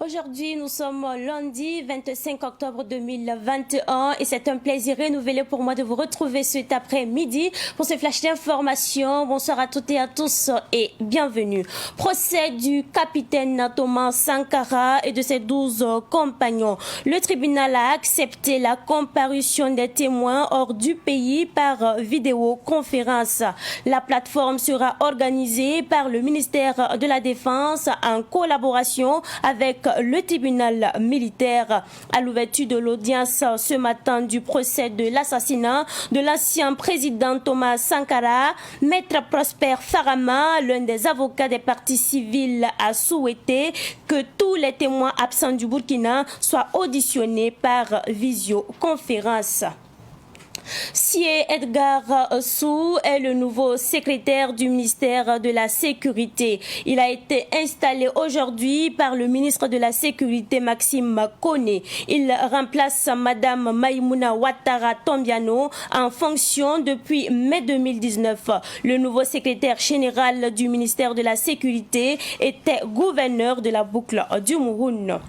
Aujourd'hui, nous sommes lundi 25 octobre 2021 et c'est un plaisir renouvelé pour moi de vous retrouver cet après-midi pour ce flash d'information. Bonsoir à toutes et à tous et bienvenue. Procès du capitaine Thomas Sankara et de ses 12 compagnons. Le tribunal a accepté la comparution des témoins hors du pays par vidéoconférence. La plateforme sera organisée par le ministère de la Défense en collaboration avec le tribunal militaire. À l'ouverture de l'audience ce matin du procès de l'assassinat de l'ancien président Thomas Sankara, Maître Prosper Farama, l'un des avocats des parties civiles, a souhaité que tous les témoins absents du Burkina soient auditionnés par visioconférence. Sié Edgar Sou est le nouveau secrétaire du ministère de la Sécurité. Il a été installé aujourd'hui par le ministre de la Sécurité Maxime Koné. Il remplace Madame Maïmouna Ouattara Tombiano en fonction depuis mai 2019. Le nouveau secrétaire général du ministère de la Sécurité était gouverneur de la boucle du Mouroun.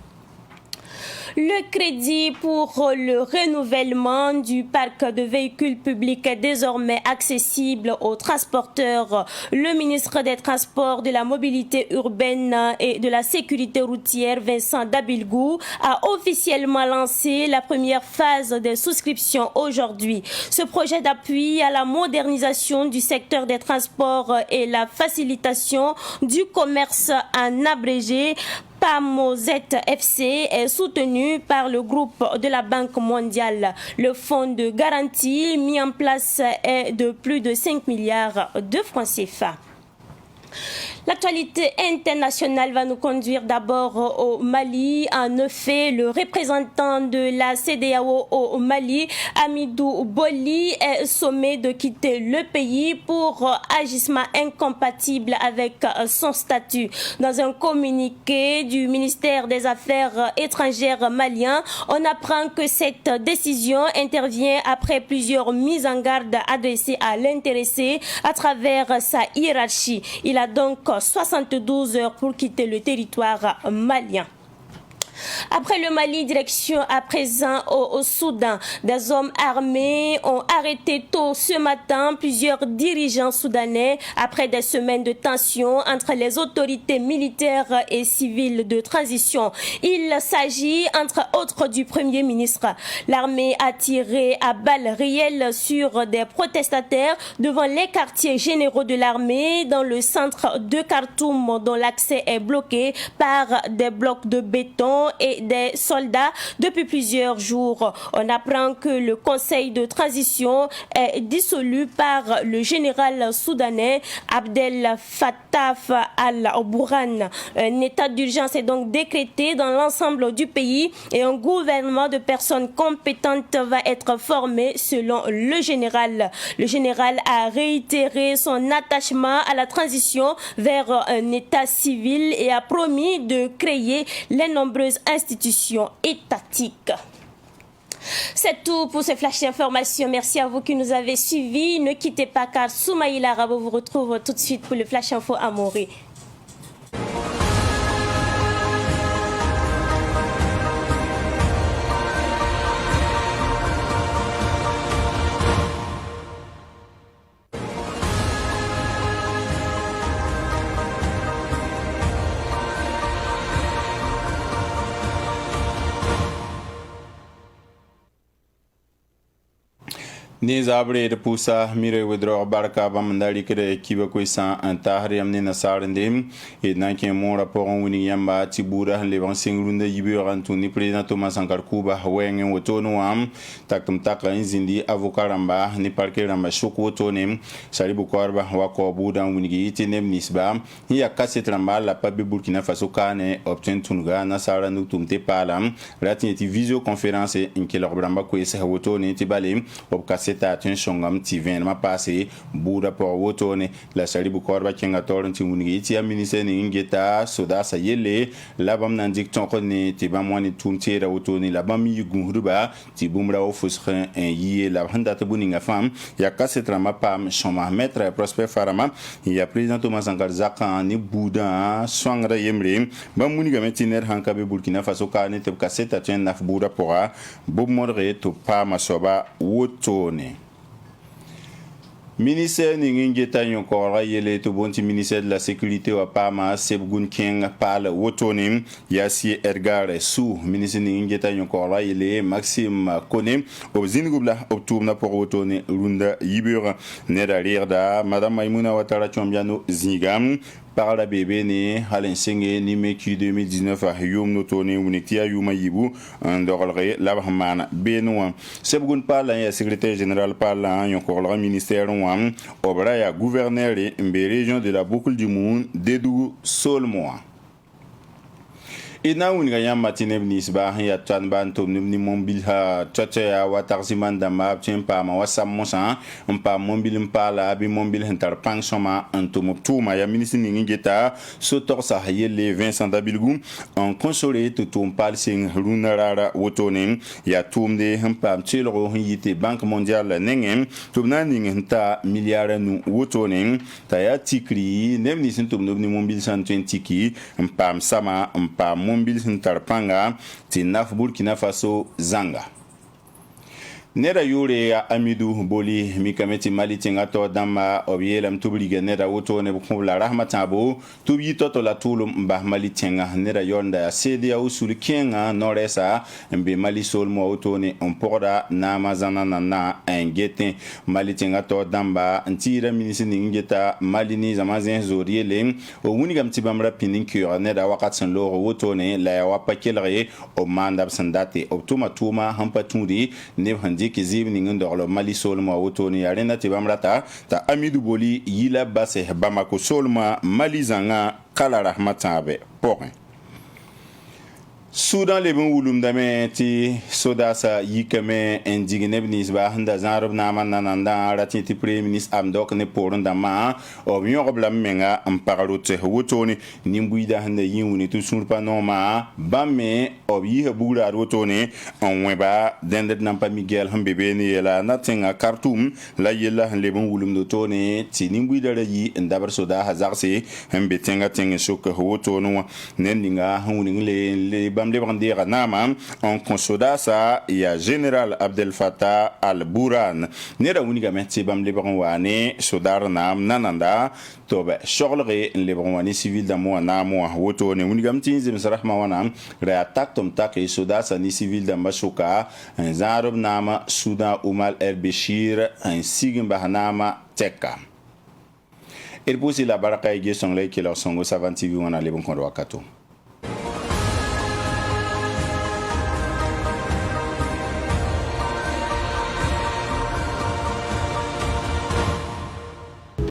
Le crédit pour le renouvellement du parc de véhicules publics est désormais accessible aux transporteurs. Le ministre des Transports, de la Mobilité urbaine et de la Sécurité routière, Vincent Dabilgou, a officiellement lancé la première phase des souscriptions aujourd'hui. Ce projet d'appui à la modernisation du secteur des transports et la facilitation du commerce en abrégé PAMOZET FC est soutenu par le groupe de la Banque mondiale. Le fonds de garantie mis en place est de plus de 5 milliards de francs CFA. L'actualité internationale va nous conduire d'abord au Mali. En effet, le représentant de la CEDEAO au Mali, Amidou Boli, est sommé de quitter le pays pour agissement incompatible avec son statut. Dans un communiqué du ministère des Affaires étrangères malien, on apprend que cette décision intervient après plusieurs mises en garde adressées à l'intéressé à travers sa hiérarchie. Il a donc 72 heures pour quitter le territoire malien. Après le Mali, direction à présent au Soudan. Des hommes armés ont arrêté tôt ce matin plusieurs dirigeants soudanais après des semaines de tension entre les autorités militaires et civiles de transition. Il s'agit entre autres du Premier ministre. L'armée a tiré à balles réelles sur des protestataires devant les quartiers généraux de l'armée dans le centre de Khartoum, dont l'accès est bloqué par des blocs de béton et des soldats depuis plusieurs jours. On apprend que le conseil de transition est dissolu par le général soudanais Abdel Fattah al-Burhan. Un état d'urgence est donc décrété dans l'ensemble du pays et un gouvernement de personnes compétentes va être formé selon le général. Le général a réitéré son attachement à la transition vers un état civil et a promis de créer les nombreuses institutions étatiques. C'est tout pour ce flash d'information. Merci à vous qui nous avez suivis. Ne quittez pas car Soumaïla Rabo vous retrouve tout de suite pour le flash info à Morée. Ni zabre de pusa mire wedro barka bamandali kede kiba ko san antahri amne nasarende et nan ke mon rapport on wini yamba tibura le ban singrunda yibe rantuni president Thomas Sankara Kuba wengen wotono am takum taka inzindi avocat ramba ni parquet ramba shoko tonem saribu korba wako budan wini itinem nisba ya kaset ramba la pabe Burkina Faso kane obtient tunga nasara nu tumte palam ratineti visioconférence in ke lorbramba ko esa wotone tibale ob kaset ta tun songam ti ma passé buda pour wotone la sari bu korba kenga toron ti mungi ti ministère ni ngeta soda sa yele la bam nan dik ton ko ni ti bam woni tum ti ra wotone la bam yi gumruba ti bumra o fusre en yi la handa ta buninga fam ya kasetra ma pam choma maître Prosper Farama ya président Thomas Sankara Zaka ni buda swangra yemre bam muniga metiner hankabe Burkina Faso ka ni te kaseta tun naf buda pora bob modre to pa masoba wotone ministère ni ngeta nyokora yele to bonti ministère de la sécurité wa pama sebgun king pal wotone yasi Edgar Sou ministère ni ngeta nyokora yele Maxime Koné obzingubla obtumna pour wotone runda yibura neda rirda madame Maimouna Ouattara Tchombiano zingam par la bébé ni halen senge ni meki 2019 a yum no tone unitia yuma yibu ndorolre la bahman benwa sebgun pala ya secrétaire général pala yon korla ministère wam obra ya gouverneur de région de la boucle du monde Dédougou Solmoa ina wuni ga yamba tineb nisba ya tan ban to ni mombil ha tata ya watarziman da ma pa ma wasam mosa mpa mombil mpala bi mombil hintar pansoma antum tuma ya ministre ni ngeta so torsa yele Vincent Dabilgou en consolé to tumpal sing runarara wotone ya tumde mpa tchelo yite banque mondiale nengem tumna ni ngta milliard nu wotone ta ya tikri nem ni sintum ni mombil 120 ki mpa sama mpa mombil hintarpanga ti naf Burkina Faso zanga nera yure ya Amidou Boli mikameti Mali tinga to dama obiela mtubliga nera woto ne bukula rahmatabo tubi toto la tulum mba Mali tinga nera yonda ya sedi ya usuli kenga noresa mbe Mali sol mo woto ne ompoda na mazana na engete Mali tinga to damba ntira minisi ngeta Mali ni zamazen zoriele o wuniga mtibamra pininkura nera wakatsan loro woto ne la ya wapakelre o mandab sandate optuma tuma hampaturi ne handi kizib ni ngondorlo Mali solma wotoni yarena tibamrata ta Amidou Boli yila base Bamako solma Mali zanga kala rahmatabe porin Soudan leben wulum dame ti sodasa yikame indigne bnisba handa zanrob naman nananda rati ti premier ministre amdok ne poron dama o myob la menga amparote wotoni nimbuida handa yiwuni tu surpa noma bamme o yihe bura wotoni on weba dendet nampa Miguel hambebe ni la natinga Khartoum la yella leben wulum do toni ti nimbuida yi ndabar soda hazarse hambe tenga tenga shoka wotoni nendinga huni le bamle bandira nama en consoda sa ya général Abdel Fattah al-Burhan nera uniga meti bam lebron wane sodar nam nananda tobe shorlere lebron wane civil da mo na mo woto ne uniga mti zim sarahma wana re attaque tom tak e soda sa ni civil da mashuka zarob nama Soudan Omar el-Bashir un sigin bahanama teka el posi la baraka e gesong le kilo songo savanti wana lebon kondo wakato